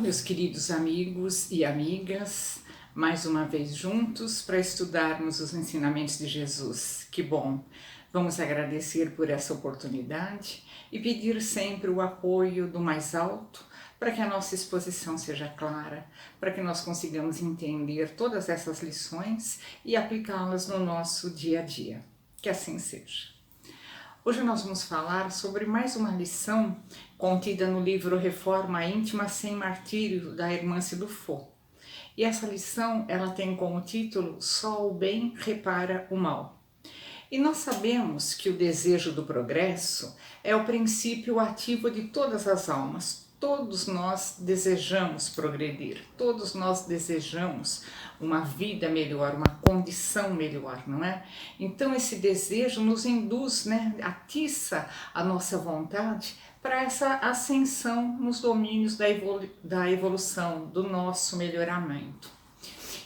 Meus queridos amigos e amigas, mais uma vez juntos para estudarmos os ensinamentos de Jesus. Que bom! Vamos agradecer por essa oportunidade e pedir sempre o apoio do mais alto para que a nossa exposição seja clara, para que nós consigamos entender todas essas lições e aplicá-las no nosso dia a dia. Que assim seja. Hoje nós vamos falar sobre mais uma lição contida no livro Reforma Íntima Sem Martírio, da irmã Dufour. E essa lição ela tem como título Só o bem repara o mal. E nós sabemos que o desejo do progresso é o princípio ativo de todas as almas. Todos nós desejamos progredir, todos nós desejamos uma vida melhor, uma condição melhor, não é? Então esse desejo nos induz, atiça a nossa vontade para essa ascensão nos domínios da evolução, do nosso melhoramento.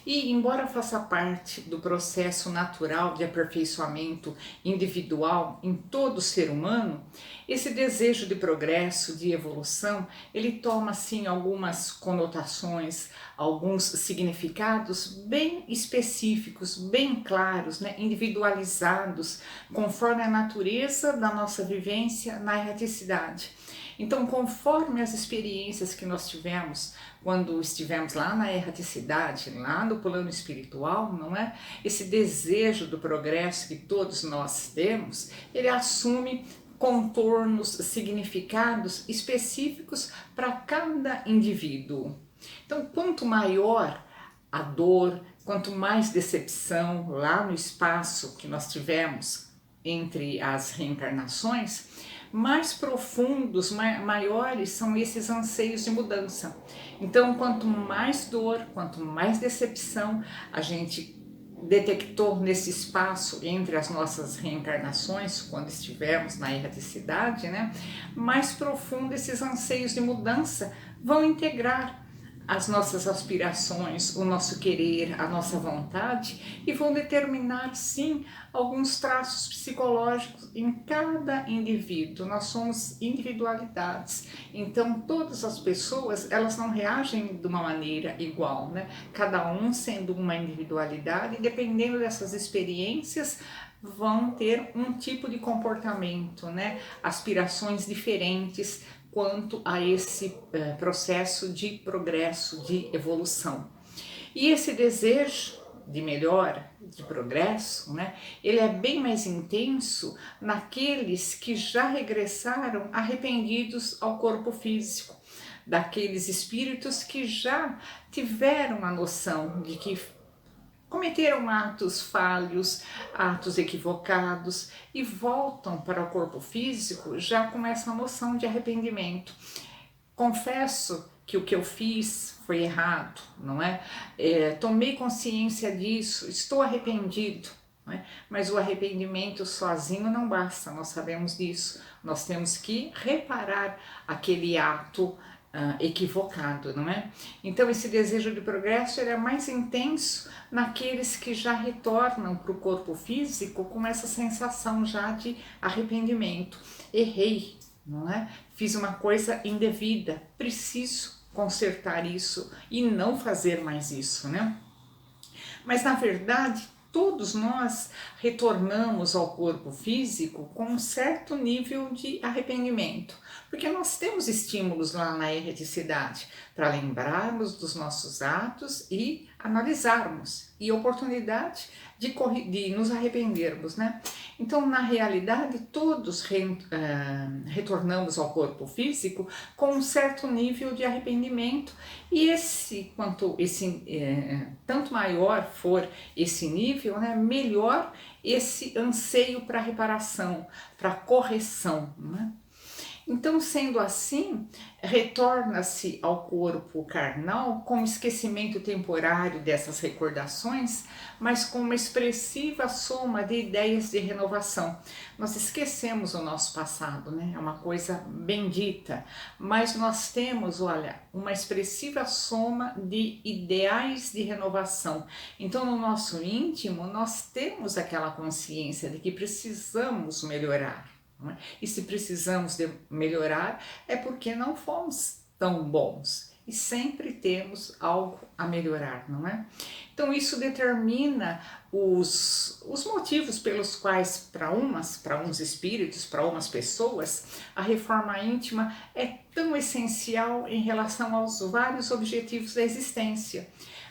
E, embora faça parte do processo natural de aperfeiçoamento individual em todo ser humano, esse desejo de progresso, de evolução, ele toma, sim, algumas conotações, alguns significados bem específicos, bem claros, individualizados, conforme a natureza da nossa vivência na erraticidade. Então, conforme as experiências que nós tivemos quando estivemos lá na erraticidade, lá no plano espiritual, não é? Esse desejo do progresso que todos nós temos, ele assume contornos, significados específicos para cada indivíduo. Então, quanto maior a dor, quanto mais decepção lá no espaço que nós tivemos entre as reencarnações, mais profundos, maiores são esses anseios de mudança. Então, quanto mais dor, quanto mais decepção a gente detectou nesse espaço entre as nossas reencarnações, quando estivemos na erraticidade, mais profundo esses anseios de mudança vão integrar as nossas aspirações, o nosso querer, a nossa vontade e vão determinar, sim, alguns traços psicológicos em cada indivíduo. Nós somos individualidades, então todas as pessoas, elas não reagem de uma maneira igual, Cada um sendo uma individualidade e dependendo dessas experiências, vão ter um tipo de comportamento, Aspirações diferentes quanto a esse processo de progresso, de evolução. E esse desejo de melhora, de progresso, ele é bem mais intenso naqueles que já regressaram arrependidos ao corpo físico, daqueles espíritos que já tiveram a noção de que cometeram atos falhos, atos equivocados e voltam para o corpo físico já com essa noção de arrependimento. Confesso que o que eu fiz foi errado, não é? Tomei consciência disso, estou arrependido. Mas o arrependimento sozinho não basta, nós sabemos disso. Nós temos que reparar aquele ato equivocado, não é? Então esse desejo de progresso ele é mais intenso naqueles que já retornam para o corpo físico com essa sensação já de arrependimento. Errei, não é? Fiz uma coisa indevida, preciso consertar isso e não fazer mais isso, Mas na verdade todos nós retornamos ao corpo físico com um certo nível de arrependimento, porque nós temos estímulos lá na erraticidade para lembrarmos dos nossos atos e analisarmos, e oportunidade de nos arrependermos, Então, na realidade, todos retornamos ao corpo físico com um certo nível de arrependimento, e tanto maior for esse nível, melhor esse anseio para reparação, para correção, Então, sendo assim, retorna-se ao corpo carnal com esquecimento temporário dessas recordações, mas com uma expressiva soma de ideias de renovação. Nós esquecemos o nosso passado, é uma coisa bendita, mas nós temos, uma expressiva soma de ideais de renovação. Então, no nosso íntimo, nós temos aquela consciência de que precisamos melhorar. E se precisamos de melhorar é porque não fomos tão bons. e sempre temos algo a melhorar, não é? Então isso determina os motivos pelos quais para uns espíritos, para umas pessoas, a reforma íntima é tão essencial em relação aos vários objetivos da existência.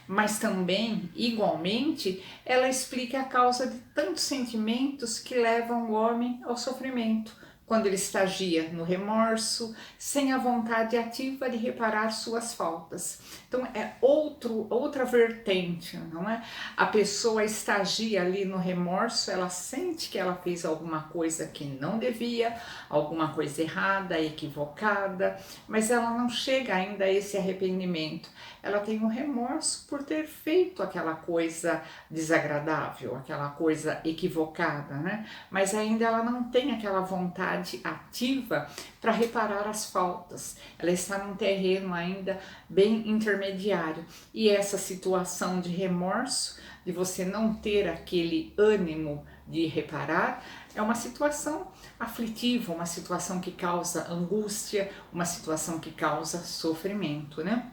Mas também, igualmente, ela explica a causa de tantos sentimentos que levam o homem ao sofrimento, quando ele estagia no remorso, sem a vontade ativa de reparar suas faltas. Então é outra vertente, não é? A pessoa estagia ali no remorso, ela sente que ela fez alguma coisa que não devia, alguma coisa errada, equivocada, mas ela não chega ainda a esse arrependimento. Ela tem um remorso por ter feito aquela coisa desagradável, aquela coisa equivocada, né? Mas ainda ela não tem aquela vontade ativa para reparar as faltas. Ela está num terreno ainda bem intermediário. E essa situação de remorso, de você não ter aquele ânimo de reparar, é uma situação aflitiva, uma situação que causa angústia, uma situação que causa sofrimento, né?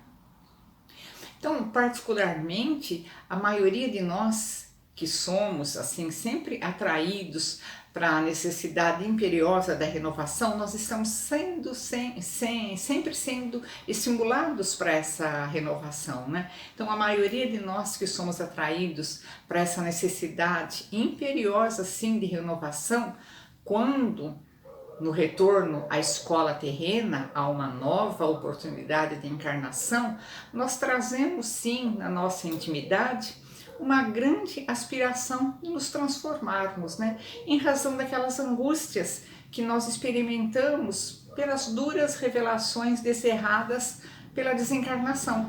Então, particularmente, a maioria de nós que somos assim sempre atraídos para a necessidade imperiosa da renovação, nós estamos sempre sendo estimulados para essa renovação, né? Então, a maioria de nós que somos atraídos para essa necessidade imperiosa, sim, de renovação, quando no retorno à escola terrena, a uma nova oportunidade de encarnação, nós trazemos sim na nossa intimidade uma grande aspiração de nos transformarmos, né? Em razão daquelas angústias que nós experimentamos pelas duras revelações descerradas pela desencarnação.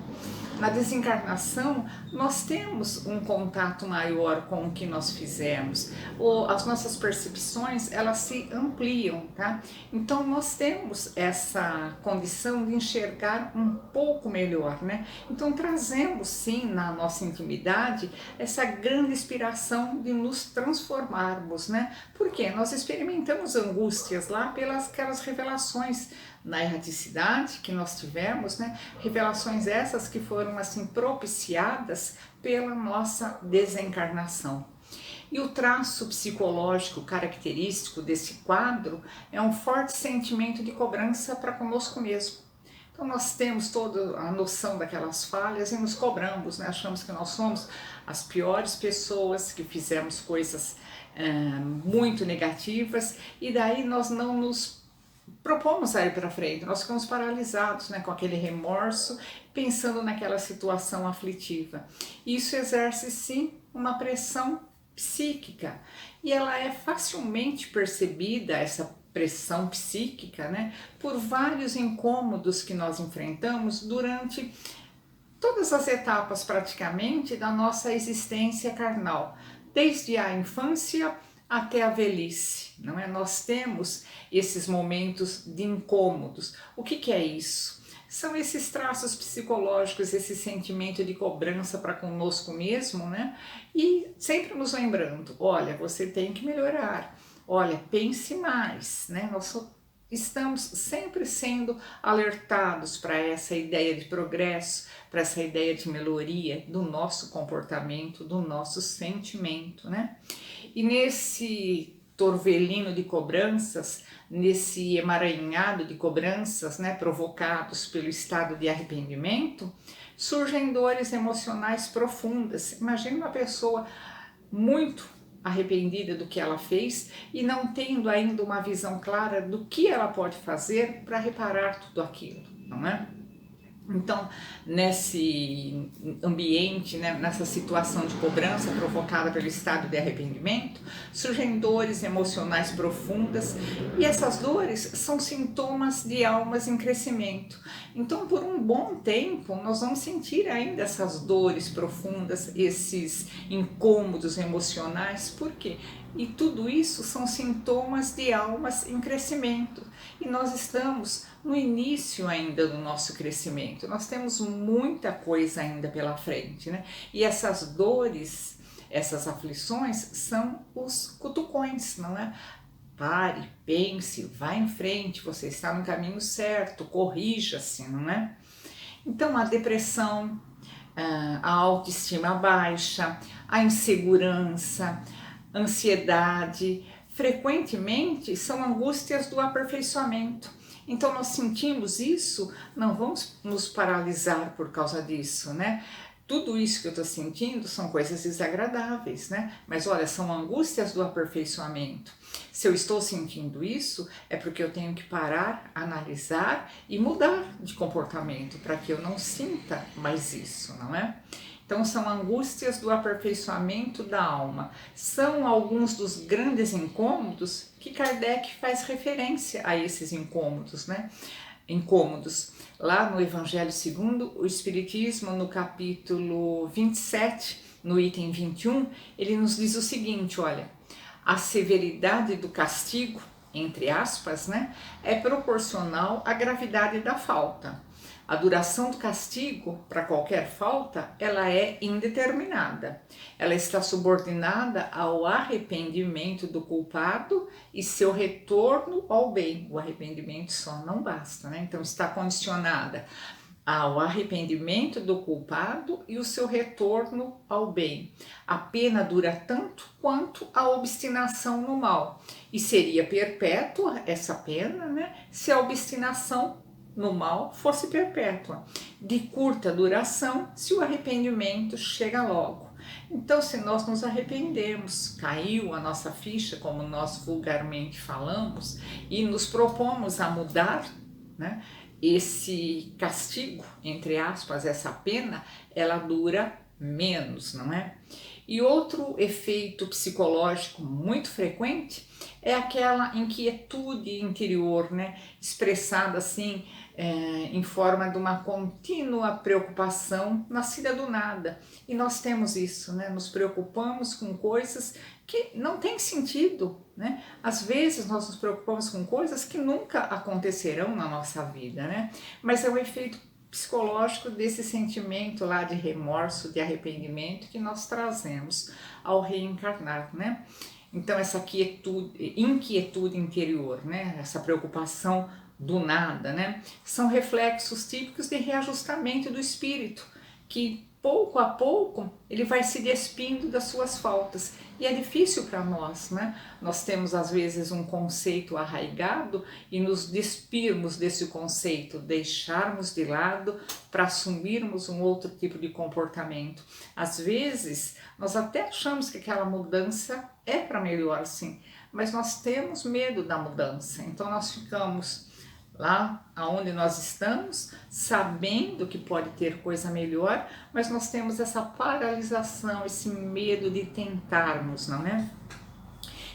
Na desencarnação, nós temos um contato maior com o que nós fizemos, as nossas percepções, elas se ampliam, tá? Então, nós temos essa condição de enxergar um pouco melhor, né? Então, trazemos, sim, na nossa intimidade, essa grande inspiração de nos transformarmos, né? Porque nós experimentamos angústias lá pelas aquelas revelações na erraticidade que nós tivemos, né? Revelações essas que foram assim propiciadas pela nossa desencarnação. E o traço psicológico característico desse quadro é um forte sentimento de cobrança para conosco mesmo. Então nós temos toda a noção daquelas falhas e nos cobramos, né? Achamos que nós somos as piores pessoas, que fizemos coisas muito negativas, e daí nós não nos propomos a ir para frente, nós ficamos paralisados, né, com aquele remorso, pensando naquela situação aflitiva. Isso exerce sim uma pressão psíquica e ela é facilmente percebida, essa pressão psíquica, né, por vários incômodos que nós enfrentamos durante todas as etapas praticamente da nossa existência carnal, desde a infância até a velhice, não é? Nós temos esses momentos de incômodos. O que é isso? São esses traços psicológicos, esse sentimento de cobrança para conosco mesmo, né? E sempre nos lembrando, olha, você tem que melhorar, olha, pense mais, né? Nós estamos sempre sendo alertados para essa ideia de progresso, para essa ideia de melhoria do nosso comportamento, do nosso sentimento, né? E nesse torvelino de cobranças, nesse emaranhado de cobranças, né, provocados pelo estado de arrependimento, surgem dores emocionais profundas. Imagina uma pessoa muito arrependida do que ela fez e não tendo ainda uma visão clara do que ela pode fazer para reparar tudo aquilo, não é? Então, nesse ambiente, né, nessa situação de cobrança provocada pelo estado de arrependimento, surgem dores emocionais profundas e essas dores são sintomas de almas em crescimento. Então, por um bom tempo, nós vamos sentir ainda essas dores profundas, esses incômodos emocionais. Por quê? E tudo isso são sintomas de almas em crescimento. E nós estamos no início ainda do nosso crescimento. Nós temos muita coisa ainda pela frente, né? E essas dores, essas aflições são os cutucões, não é? Pare, pense, vá em frente, você está no caminho certo, corrija-se, não é? Então, a depressão, a autoestima baixa, a insegurança, ansiedade, frequentemente são angústias do aperfeiçoamento. Então nós sentimos isso, não vamos nos paralisar por causa disso, né? Tudo isso que eu estou sentindo são coisas desagradáveis, né? Mas olha, são angústias do aperfeiçoamento. Se eu estou sentindo isso, é porque eu tenho que parar, analisar e mudar de comportamento para que eu não sinta mais isso, não é? Então são angústias do aperfeiçoamento da alma. São alguns dos grandes incômodos que Kardec faz referência a esses incômodos, né? Incômodos. Lá no Evangelho segundo o Espiritismo, no capítulo 27, no item 21, ele nos diz o seguinte, olha, a severidade do castigo, entre aspas, né, é proporcional à gravidade da falta. A duração do castigo para qualquer falta, ela é indeterminada. Ela está subordinada ao arrependimento do culpado e seu retorno ao bem. O arrependimento só não basta, né? Então está condicionada ao arrependimento do culpado e o seu retorno ao bem. A pena dura tanto quanto a obstinação no mal. E seria perpétua essa pena, né? Se a obstinação no mal fosse perpétua, de curta duração se o arrependimento chega logo. Então, se nós nos arrependemos, caiu a nossa ficha, como nós vulgarmente falamos, e nos propomos a mudar, né, esse castigo, entre aspas, essa pena, ela dura menos, não é? E outro efeito psicológico muito frequente é aquela inquietude interior, né, expressada assim em forma de uma contínua preocupação nascida do nada. E nós temos isso, né? Nos preocupamos com coisas que não têm sentido, né? Às vezes nós nos preocupamos com coisas que nunca acontecerão na nossa vida, né? Mas é o efeito psicológico desse sentimento lá de remorso, de arrependimento que nós trazemos ao reencarnar, né? Então essa inquietude interior, né? Essa preocupação do nada, né? São reflexos típicos de reajustamento do espírito, que pouco a pouco ele vai se despindo das suas faltas. E é difícil para nós, né? Nós temos às vezes um conceito arraigado e nos despirmos desse conceito, deixarmos de lado para assumirmos um outro tipo de comportamento. Às vezes nós até achamos que aquela mudança é para melhor, sim, mas nós temos medo da mudança, então nós ficamos lá aonde nós estamos, sabendo que pode ter coisa melhor, mas nós temos essa paralisação, esse medo de tentarmos, não é?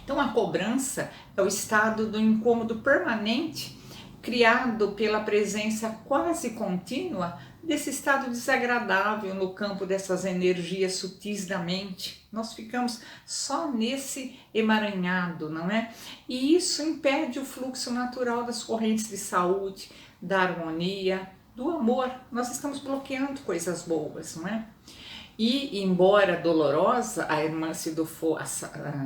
Então a cobrança é o estado do incômodo permanente criado pela presença quase contínua desse estado desagradável no campo dessas energias sutis da mente. Nós ficamos só nesse emaranhado, não é? E isso impede o fluxo natural das correntes de saúde, da harmonia, do amor. Nós estamos bloqueando coisas boas, não é? E, embora dolorosa, a irmã Cidofo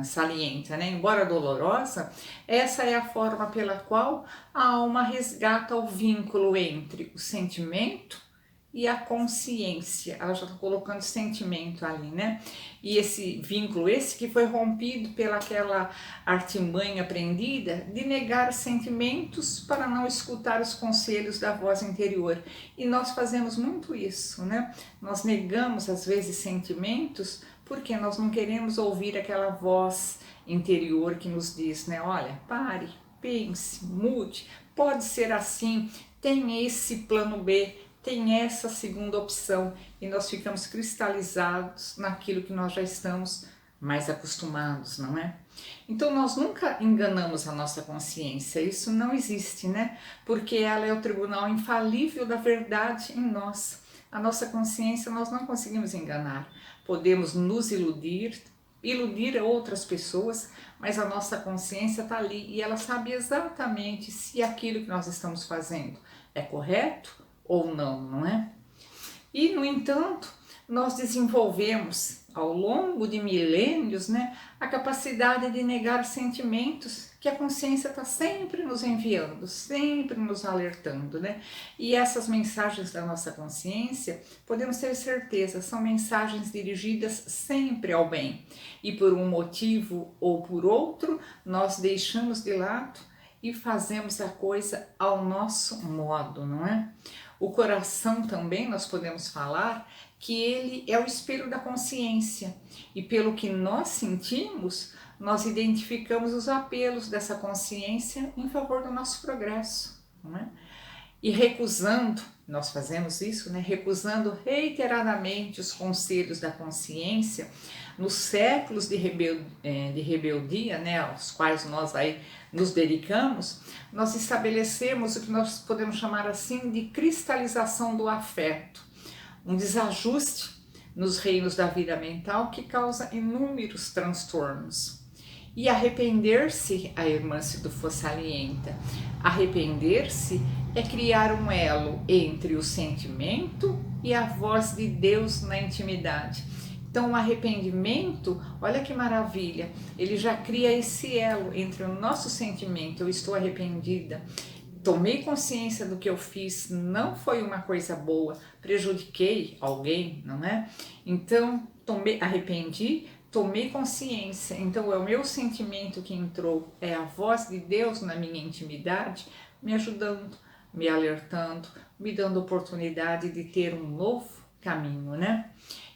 salienta, né? Embora dolorosa, essa é a forma pela qual a alma resgata o vínculo entre o sentimento e a consciência. Ela já está colocando sentimento ali, né? E esse vínculo, esse que foi rompido pelaquela artimanha aprendida de negar sentimentos para não escutar os conselhos da voz interior. E nós fazemos muito isso, né? Nós negamos às vezes sentimentos porque nós não queremos ouvir aquela voz interior que nos diz, né? Olha, pare, pense, mude, pode ser assim, tem esse plano B, tem essa segunda opção, e nós ficamos cristalizados naquilo que nós já estamos mais acostumados, não é? Então nós nunca enganamos a nossa consciência, isso não existe, né? Porque ela é o tribunal infalível da verdade em nós. A nossa consciência nós não conseguimos enganar, podemos nos iludir outras pessoas, mas a nossa consciência está ali e ela sabe exatamente se aquilo que nós estamos fazendo é correto ou não, não é? E, no entanto, nós desenvolvemos ao longo de milênios, né, a capacidade de negar sentimentos que a consciência está sempre nos enviando, sempre nos alertando, né? E essas mensagens da nossa consciência, podemos ter certeza, são mensagens dirigidas sempre ao bem. E por um motivo ou por outro, nós deixamos de lado e fazemos a coisa ao nosso modo, não é? O coração também, nós podemos falar que ele é o espelho da consciência, e pelo que nós sentimos, nós identificamos os apelos dessa consciência em favor do nosso progresso, não é? E recusando, nós fazemos isso, né? Recusando reiteradamente os conselhos da consciência, nos séculos de rebeldia, né, aos quais nós aí nos dedicamos, nós estabelecemos o que nós podemos chamar assim de cristalização do afeto, um desajuste nos reinos da vida mental que causa inúmeros transtornos. E arrepender-se, a irmã Sidufo salienta, arrepender-se é criar um elo entre o sentimento e a voz de Deus na intimidade. Então o arrependimento, olha que maravilha, ele já cria esse elo entre o nosso sentimento, eu estou arrependida, tomei consciência do que eu fiz, não foi uma coisa boa, prejudiquei alguém, não é? Então, arrependi, tomei consciência, então é o meu sentimento que entrou, é a voz de Deus na minha intimidade, me ajudando, me alertando, me dando oportunidade de ter um novo caminho, né?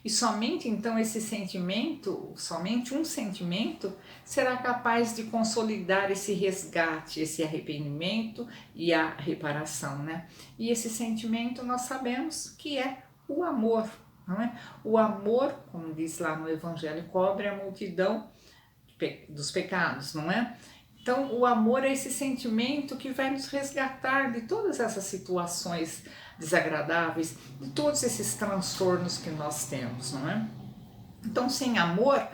E somente então esse sentimento, somente um sentimento, será capaz de consolidar esse resgate, esse arrependimento e a reparação, né? E esse sentimento nós sabemos que é o amor, não é? O amor, como diz lá no Evangelho, cobre a multidão dos pecados, não é? Então, o amor é esse sentimento que vai nos resgatar de todas essas situações desagradáveis, de todos esses transtornos que nós temos, não é? Então, sem amor,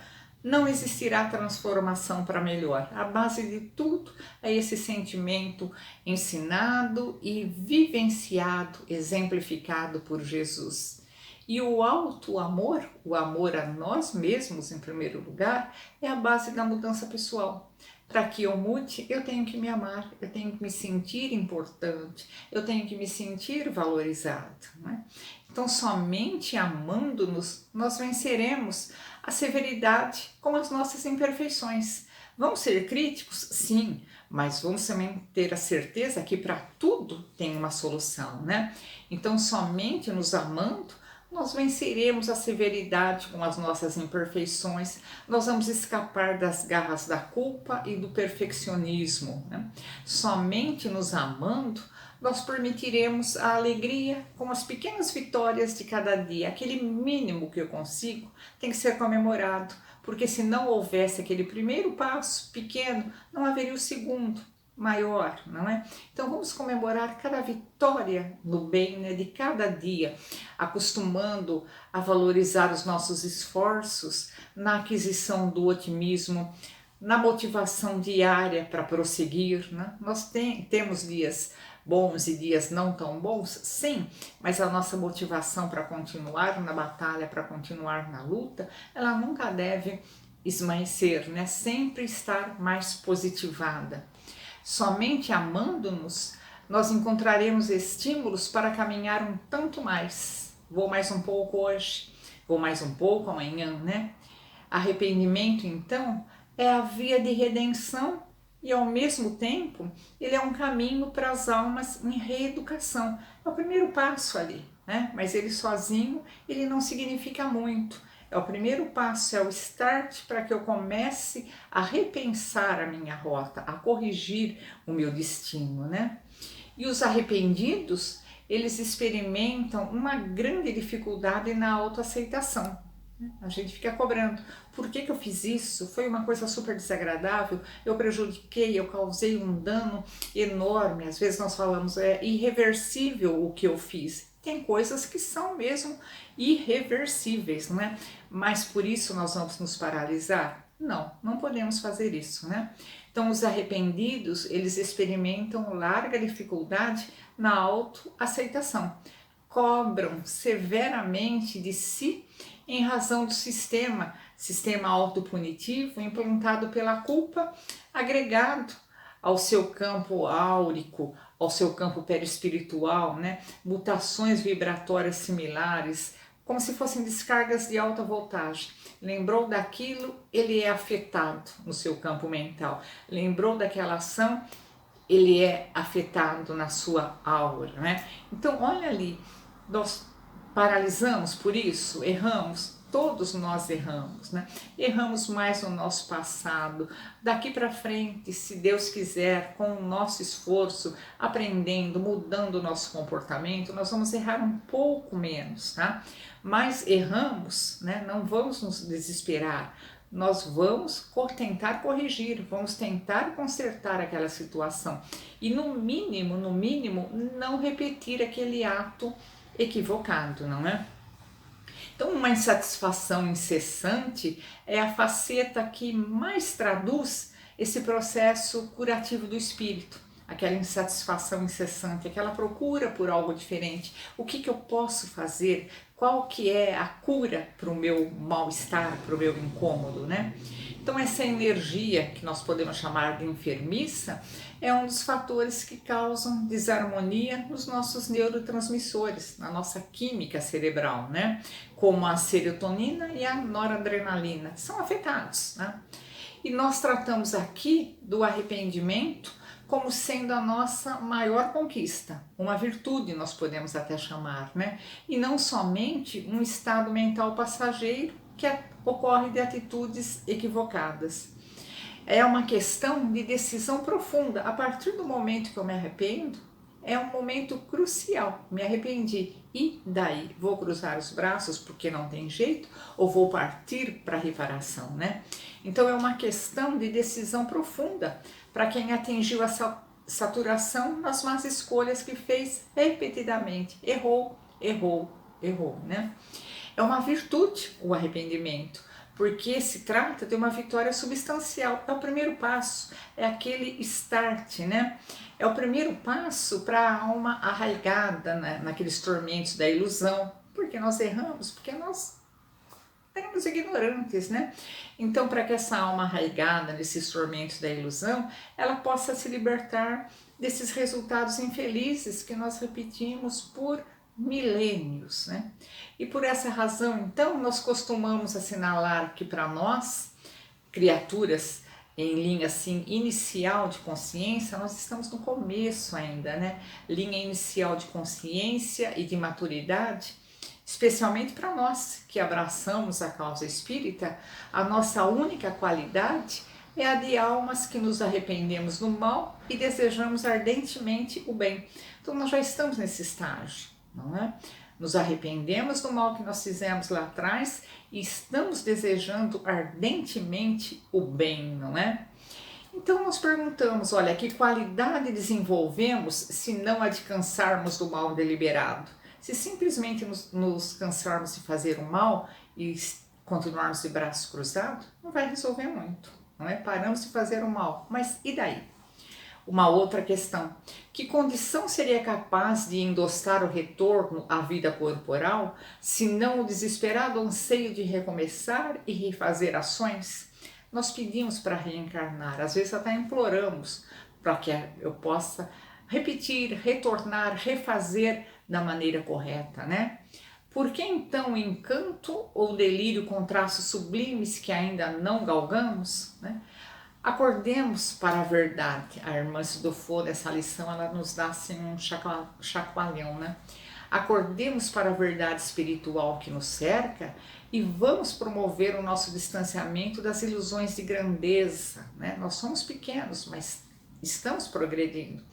não existirá transformação para melhor. A base de tudo é esse sentimento ensinado e vivenciado, exemplificado por Jesus. E o auto-amor, o amor a nós mesmos em primeiro lugar, é a base da mudança pessoal. Para que eu mude, eu tenho que me amar, eu tenho que me sentir importante, eu tenho que me sentir valorizado, né? Então, somente amando-nos, nós venceremos a severidade com as nossas imperfeições. Vamos ser críticos? Sim, mas vamos também ter a certeza que para tudo tem uma solução, né? Então, somente nos amando, nós venceremos a severidade com as nossas imperfeições, nós vamos escapar das garras da culpa e do perfeccionismo, né? Somente nos amando, nós permitiremos a alegria com as pequenas vitórias de cada dia. Aquele mínimo que eu consigo tem que ser comemorado, porque se não houvesse aquele primeiro passo pequeno, não haveria o segundo, maior, não é? Então vamos comemorar cada vitória no bem, né, de cada dia, acostumando a valorizar os nossos esforços na aquisição do otimismo, na motivação diária para prosseguir, né? Nós temos dias bons e dias não tão bons, sim, mas a nossa motivação para continuar na batalha, para continuar na luta, ela nunca deve esmaecer, né? Sempre estar mais positivada. Somente amando-nos, nós encontraremos estímulos para caminhar um tanto mais. Vou mais um pouco hoje, vou mais um pouco amanhã, né? Arrependimento, então, é a via de redenção e, ao mesmo tempo, ele é um caminho para as almas em reeducação. É o primeiro passo ali, né? Mas ele sozinho, ele não significa muito. É o primeiro passo, é o start para que eu comece a repensar a minha rota, a corrigir o meu destino, né? E os arrependidos, eles experimentam uma grande dificuldade na autoaceitação. A gente fica cobrando, por que eu fiz isso? Foi uma coisa super desagradável, eu prejudiquei, eu causei um dano enorme. Às vezes nós falamos, é irreversível o que eu fiz. Tem coisas que são mesmo irreversíveis, não é? Mas por isso nós vamos nos paralisar? Não, não podemos fazer isso, né? Então os arrependidos, eles experimentam larga dificuldade na autoaceitação. Cobram severamente de si em razão do sistema autopunitivo implantado pela culpa, agregado ao seu campo áurico, ao seu campo perispiritual, né? Mutações vibratórias similares, como se fossem descargas de alta voltagem. Lembrou daquilo, ele é afetado no seu campo mental. Lembrou daquela ação, ele é afetado na sua aura, né? Então, olha ali, nós paralisamos por isso, erramos, todos nós erramos, né? Erramos mais no nosso passado. Daqui para frente, se Deus quiser, com o nosso esforço, aprendendo, mudando o nosso comportamento, nós vamos errar um pouco menos, tá? Mas erramos, né? Não vamos nos desesperar. Nós vamos tentar corrigir, vamos tentar consertar aquela situação e no mínimo, não repetir aquele ato equivocado, não é? Então, uma insatisfação incessante é a faceta que mais traduz esse processo curativo do espírito. Aquela insatisfação incessante, aquela procura por algo diferente. O que eu posso fazer? Qual que é a cura para o meu mal-estar, para o meu incômodo, né? Então essa energia, que nós podemos chamar de enfermiça, é um dos fatores que causam desarmonia nos nossos neurotransmissores, na nossa química cerebral, né? Como a serotonina e a noradrenalina, são afetados, né? E nós tratamos aqui do arrependimento como sendo a nossa maior conquista, uma virtude nós podemos até chamar, né? E não somente um estado mental passageiro que ocorre de atitudes equivocadas. É uma questão de decisão profunda. A partir do momento que eu me arrependo, é um momento crucial. Me arrependi. E daí? Vou cruzar os braços porque não tem jeito? Ou vou partir para a reparação, né? Então é uma questão de decisão profunda para quem atingiu essa saturação nas más escolhas que fez repetidamente. Errou, né? É uma virtude o arrependimento, porque se trata de uma vitória substancial. É o primeiro passo, é aquele start, né? É o primeiro passo para a alma arraigada, né, naqueles tormentos da ilusão, porque nós erramos, porque nós éramos ignorantes, né? Então, para que essa alma arraigada nesses tormentos da ilusão, ela possa se libertar desses resultados infelizes que nós repetimos por milênios, né? E por essa razão, então, nós costumamos assinalar que para nós, criaturas em linha assim inicial de consciência, nós estamos no começo ainda, né? Linha inicial de consciência e de maturidade, especialmente para nós que abraçamos a causa espírita, a nossa única qualidade é a de almas que nos arrependemos do mal e desejamos ardentemente o bem. Então nós já estamos nesse estágio, não é? Nos arrependemos do mal que nós fizemos lá atrás e estamos desejando ardentemente o bem, não é? Então nós perguntamos, olha, que qualidade desenvolvemos se não a de cansarmos do mal deliberado? Se simplesmente nos cansarmos de fazer o mal e continuarmos de braços cruzados, não vai resolver muito, não é? Paramos de fazer o mal, mas e daí? Uma outra questão, que condição seria capaz de endossar o retorno à vida corporal, se não o desesperado anseio de recomeçar e refazer ações? Nós pedimos para reencarnar, às vezes até imploramos para que eu possa repetir, retornar, refazer da maneira correta, né? Por que então o encanto ou delírio com traços sublimes que ainda não galgamos, né? Acordemos para a verdade. A irmã Sidofo, nessa lição, ela nos dá assim um chacoalhão, né? Acordemos para a verdade espiritual que nos cerca e vamos promover o nosso distanciamento das ilusões de grandeza, né? Nós somos pequenos, mas estamos progredindo.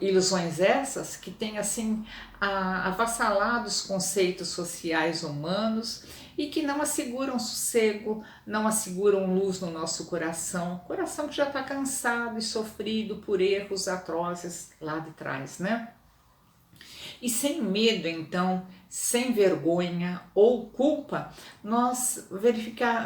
Ilusões essas que têm assim avassalado os conceitos sociais humanos e que não asseguram sossego, não asseguram luz no nosso coração que já está cansado e sofrido por erros atrozes lá de trás, né? E sem medo, então, sem vergonha ou culpa, nós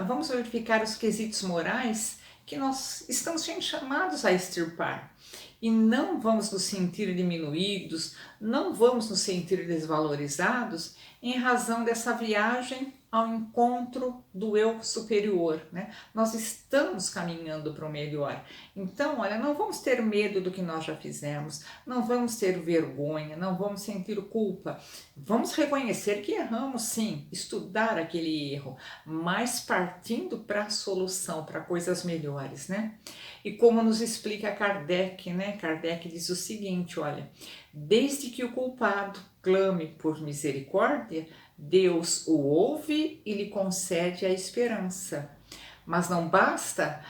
vamos verificar os quesitos morais que nós estamos sendo chamados a extirpar. E não vamos nos sentir diminuídos, não vamos nos sentir desvalorizados em razão dessa viagem ao encontro do eu superior, né? Nós estamos caminhando para o melhor. Então, olha, não vamos ter medo do que nós já fizemos, não vamos ter vergonha, não vamos sentir culpa. Vamos reconhecer que erramos, sim, estudar aquele erro, mas partindo para a solução, para coisas melhores, né? E como nos explica Kardec, né? Kardec diz o seguinte, olha, desde que o culpado clame por misericórdia, Deus o ouve e lhe concede a esperança. Mas não basta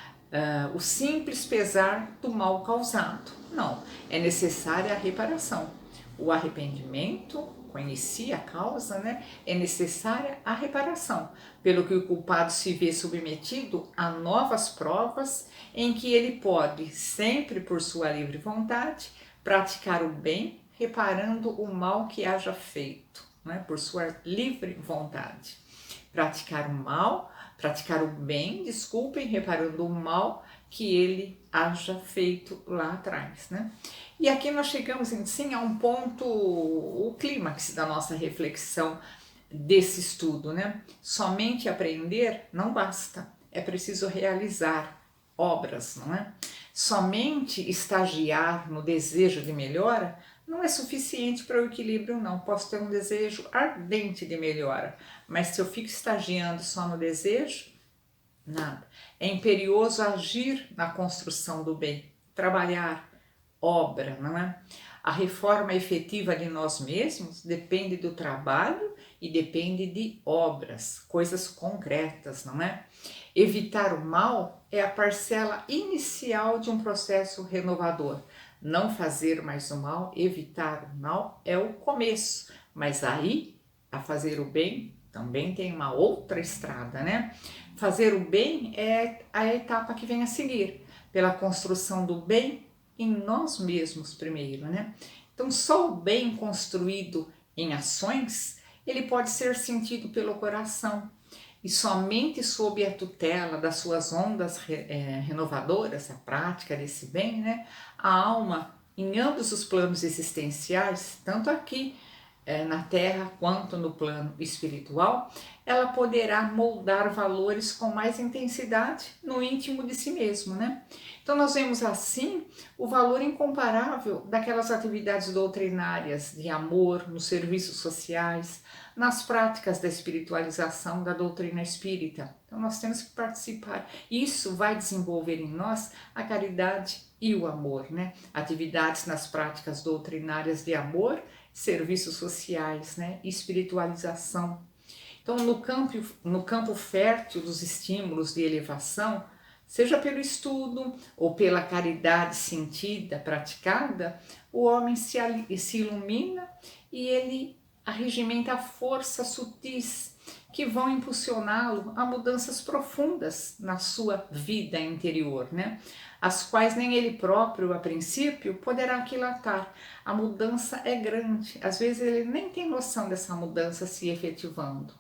o simples pesar do mal causado. Não, é necessária a reparação. O arrependimento, conhecia a causa, né? É necessária a reparação, pelo que o culpado se vê submetido a novas provas em que ele pode, sempre por sua livre vontade, praticar o bem, reparando o mal que haja feito, né? Por sua livre vontade. Praticar o mal, praticar o bem, desculpem, reparando o mal que ele haja feito lá atrás, né? E aqui nós chegamos, sim, a um ponto, o clímax da nossa reflexão desse estudo, né? Somente aprender não basta, é preciso realizar obras, não é? Somente estagiar no desejo de melhora não é suficiente para o equilíbrio, não. Posso ter um desejo ardente de melhora, mas se eu fico estagiando só no desejo, nada. É imperioso agir na construção do bem, trabalhar, obra, não é? A reforma efetiva de nós mesmos depende do trabalho e depende de obras, coisas concretas, não é? Evitar o mal é a parcela inicial de um processo renovador. Não fazer mais o mal, evitar o mal é o começo, mas aí a fazer o bem também tem uma outra estrada, né? Fazer o bem é a etapa que vem a seguir, pela construção do bem em nós mesmos primeiro, né? Então, só o bem construído em ações, ele pode ser sentido pelo coração e somente sob a tutela das suas ondas renovadoras, a prática desse bem, né? A alma, em ambos os planos existenciais, tanto aqui na Terra quanto no plano espiritual, ela poderá moldar valores com mais intensidade no íntimo de si mesmo, né? Então nós vemos assim o valor incomparável daquelas atividades doutrinárias de amor nos serviços sociais, nas práticas da espiritualização da doutrina espírita. Então nós temos que participar. Isso vai desenvolver em nós a caridade e o amor, né? Atividades nas práticas doutrinárias de amor, serviços sociais, né? Espiritualização. Então, no campo fértil dos estímulos de elevação, seja pelo estudo ou pela caridade sentida, praticada, o homem se ilumina e ele arregimenta forças sutis que vão impulsioná-lo a mudanças profundas na sua vida interior, né? As quais nem ele próprio, a princípio, poderá aquilatar. A mudança é grande, às vezes ele nem tem noção dessa mudança se efetivando.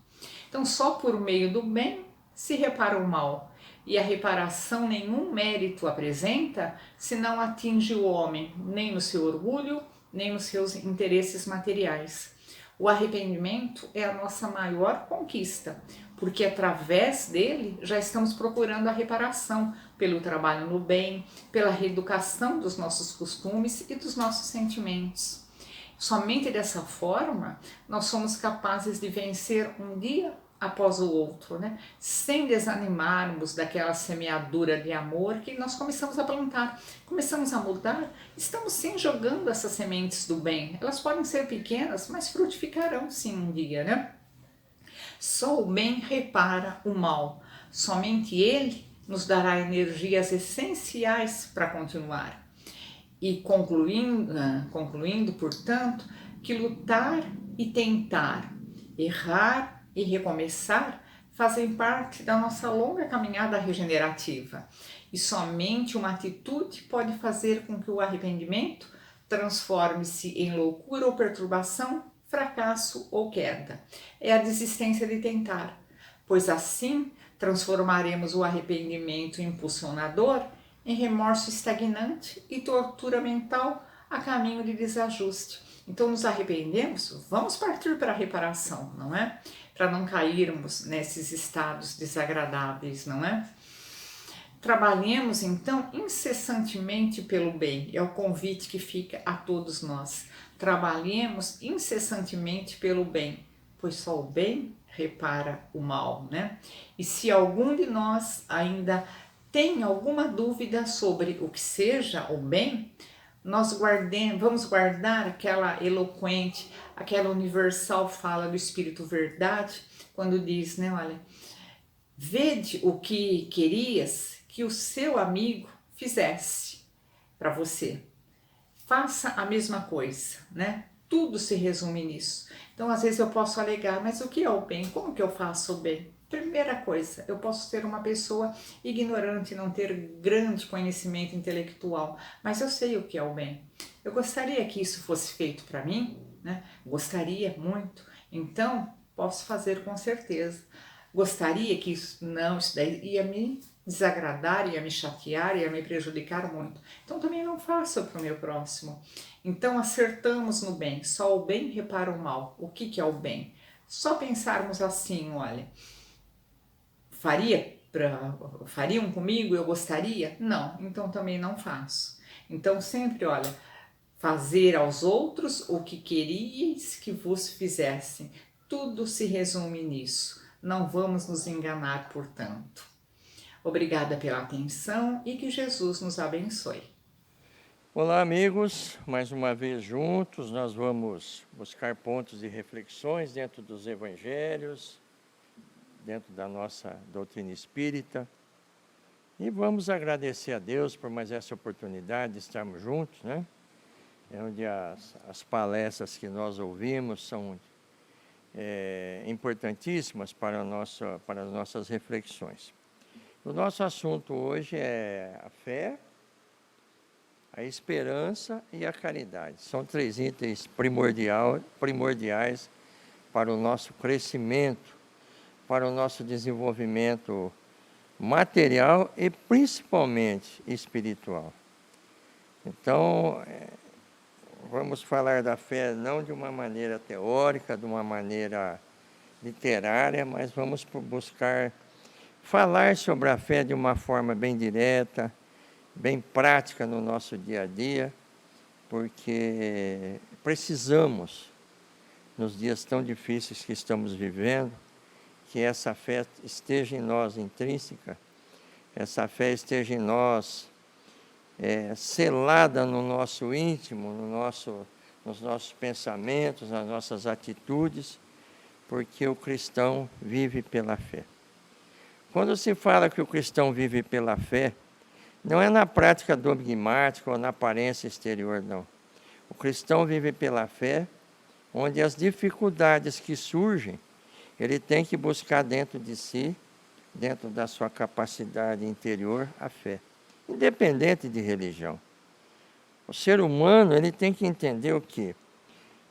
Então, só por meio do bem se repara o mal, e a reparação nenhum mérito apresenta se não atinge o homem, nem no seu orgulho, nem nos seus interesses materiais. O arrependimento é a nossa maior conquista, porque através dele já estamos procurando a reparação pelo trabalho no bem, pela reeducação dos nossos costumes e dos nossos sentimentos. Somente dessa forma nós somos capazes de vencer um dia após o outro, né? Sem desanimarmos daquela semeadura de amor que nós começamos a plantar, começamos a mudar, estamos sim jogando essas sementes do bem. Elas podem ser pequenas, mas frutificarão sim um dia, né? Só o bem repara o mal, somente ele nos dará energias essenciais para continuar. E concluindo, portanto, que lutar e tentar, errar e recomeçar fazem parte da nossa longa caminhada regenerativa. E somente uma atitude pode fazer com que o arrependimento transforme-se em loucura ou perturbação, fracasso ou queda. É a desistência de tentar, pois assim transformaremos o arrependimento impulsionador em remorso estagnante e tortura mental a caminho de desajuste. Então nos arrependemos, vamos partir para a reparação, não é? para não cairmos nesses estados desagradáveis, não é? Trabalhemos então incessantemente pelo bem, é o convite que fica a todos nós. Trabalhemos incessantemente pelo bem, pois só o bem repara o mal, né? E se algum de nós ainda tem alguma dúvida sobre o que seja o bem, vamos guardar aquela eloquente, aquela universal fala do Espírito Verdade, quando diz, né, olha, vede o que querias que o seu amigo fizesse para você. Faça a mesma coisa, né? Tudo se resume nisso. Então, às vezes eu posso alegar, mas o que é o bem? Como que eu faço o bem? Primeira coisa, eu posso ser uma pessoa ignorante, não ter grande conhecimento intelectual, mas eu sei o que é o bem. Eu gostaria que isso fosse feito para mim, né? Gostaria muito. Então, posso fazer com certeza. Gostaria que isso daí ia me desagradar, ia me chatear, ia me prejudicar muito. Então também não faço para o meu próximo. Então acertamos no bem, só o bem repara o mal. O que é o bem? Só pensarmos assim, olha, fariam comigo, eu gostaria? Não, então também não faço. Então sempre, olha, fazer aos outros o que queríeis que vos fizessem. Tudo se resume nisso. Não vamos nos enganar, portanto. Obrigada pela atenção e que Jesus nos abençoe. Olá, amigos. Mais uma vez juntos, nós vamos buscar pontos de reflexões dentro dos evangelhos, dentro da nossa doutrina espírita. E vamos agradecer a Deus por mais essa oportunidade de estarmos juntos, né? É onde as palestras que nós ouvimos são importantíssimas para as nossas reflexões. O nosso assunto hoje é a fé, a esperança e a caridade. São 3 itens primordiais para o nosso crescimento, para o nosso desenvolvimento material e principalmente espiritual. Então, vamos falar da fé não de uma maneira teórica, de uma maneira literária, mas vamos buscar falar sobre a fé de uma forma bem direta, bem prática no nosso dia a dia, porque precisamos, nos dias tão difíceis que estamos vivendo, que essa fé esteja em nós intrínseca, essa fé esteja em nós selada no nosso íntimo, nos nossos pensamentos, nas nossas atitudes, porque o cristão vive pela fé. Quando se fala que o cristão vive pela fé, não é na prática dogmática ou na aparência exterior, não. O cristão vive pela fé, onde as dificuldades que surgem, ele tem que buscar dentro de si, dentro da sua capacidade interior, a fé, independente de religião. O ser humano, ele tem que entender o quê?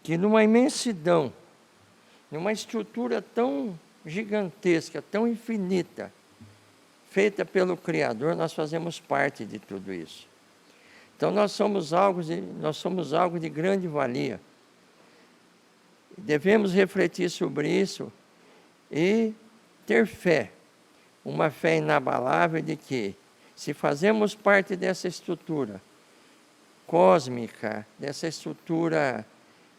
Que numa imensidão, numa estrutura tão gigantesca, tão infinita, feita pelo Criador, nós fazemos parte de tudo isso. Então nós somos algo de grande valia. Devemos refletir sobre isso e ter fé, uma fé inabalável de que, se fazemos parte dessa estrutura cósmica, dessa estrutura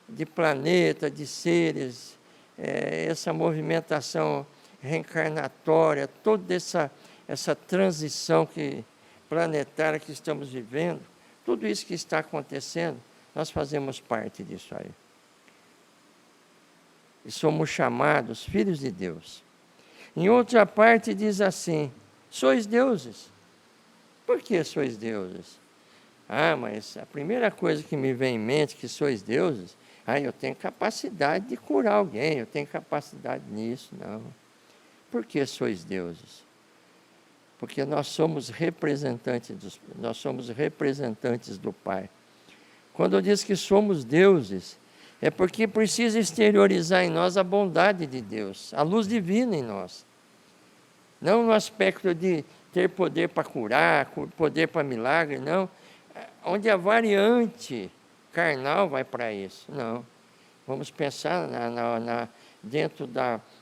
de planeta, de seres, essa movimentação reencarnatória, toda essa transição planetária que estamos vivendo, tudo isso que está acontecendo, nós fazemos parte disso aí. E somos chamados filhos de Deus. Em outra parte diz assim, sois deuses. Por que sois deuses? Mas a primeira coisa que me vem em mente que sois deuses, eu tenho capacidade de curar alguém, eu tenho capacidade nisso. Não. Por que sois deuses? Porque nós somos representantes do Pai. Quando eu digo que somos deuses, é porque precisa exteriorizar em nós a bondade de Deus, a luz divina em nós. Não no aspecto de ter poder para curar, poder para milagre, não. Onde a variante carnal vai para isso, não. Vamos pensar dentro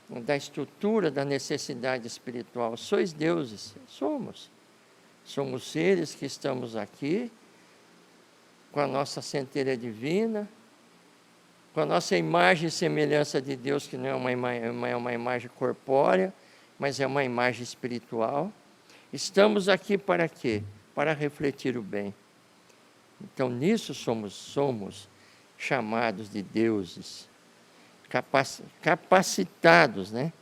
da estrutura da necessidade espiritual. Sois deuses, somos. Somos seres que estamos aqui, com a nossa centelha divina, com a nossa imagem e semelhança de Deus, que não é uma imagem corpórea, mas é uma imagem espiritual. Estamos aqui para quê? Para refletir o bem. Então, nisso somos chamados de deuses, capacitados, né?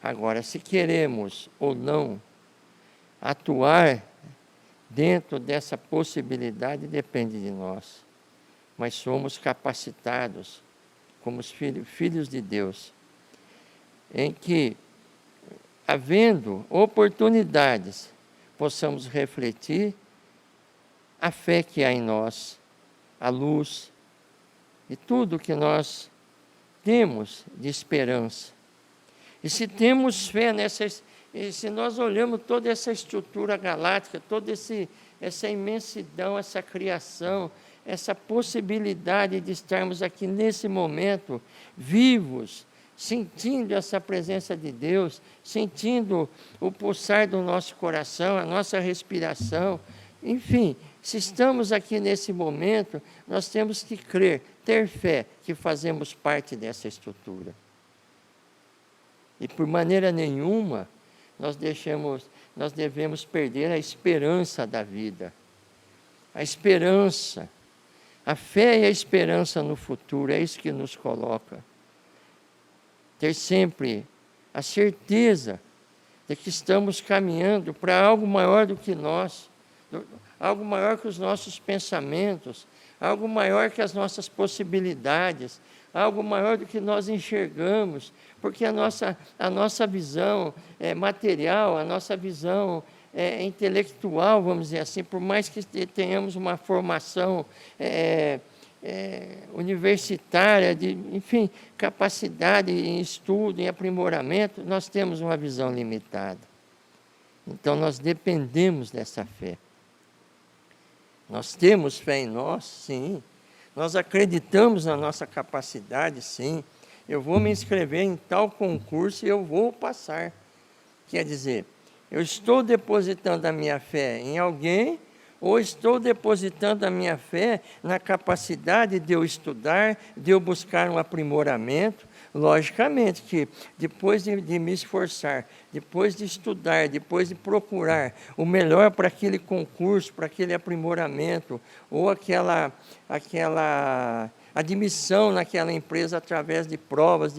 Agora, se queremos ou não atuar dentro dessa possibilidade, depende de nós. Mas somos capacitados como os filhos de Deus, em que, havendo oportunidades, possamos refletir a fé que há em nós, a luz e tudo que nós temos de esperança. E se temos fé e se nós olhamos toda essa estrutura galáctica, toda essa imensidão, essa criação, essa possibilidade de estarmos aqui nesse momento, vivos, sentindo essa presença de Deus, sentindo o pulsar do nosso coração, a nossa respiração, enfim, se estamos aqui nesse momento, nós temos que crer, ter fé que fazemos parte dessa estrutura. E por maneira nenhuma nós devemos perder a esperança da vida. A esperança, a fé e a esperança no futuro, é isso que nos coloca. Ter sempre a certeza de que estamos caminhando para algo maior do que nós, algo maior que os nossos pensamentos, algo maior que as nossas possibilidades, algo maior do que nós enxergamos, porque a nossa visão material, a nossa visão intelectual, vamos dizer assim, por mais que tenhamos uma formação universitária, enfim, capacidade em estudo, em aprimoramento, nós temos uma visão limitada. Então, nós dependemos dessa fé. Nós temos fé em nós, sim. Nós acreditamos na nossa capacidade, sim. Eu vou me inscrever em tal concurso e eu vou passar. Quer dizer, eu estou depositando a minha fé em alguém ou estou depositando a minha fé na capacidade de eu estudar, de eu buscar um aprimoramento. Logicamente que depois de me esforçar, depois de estudar, depois de procurar o melhor para aquele concurso, para aquele aprimoramento, ou aquela admissão naquela empresa através de provas,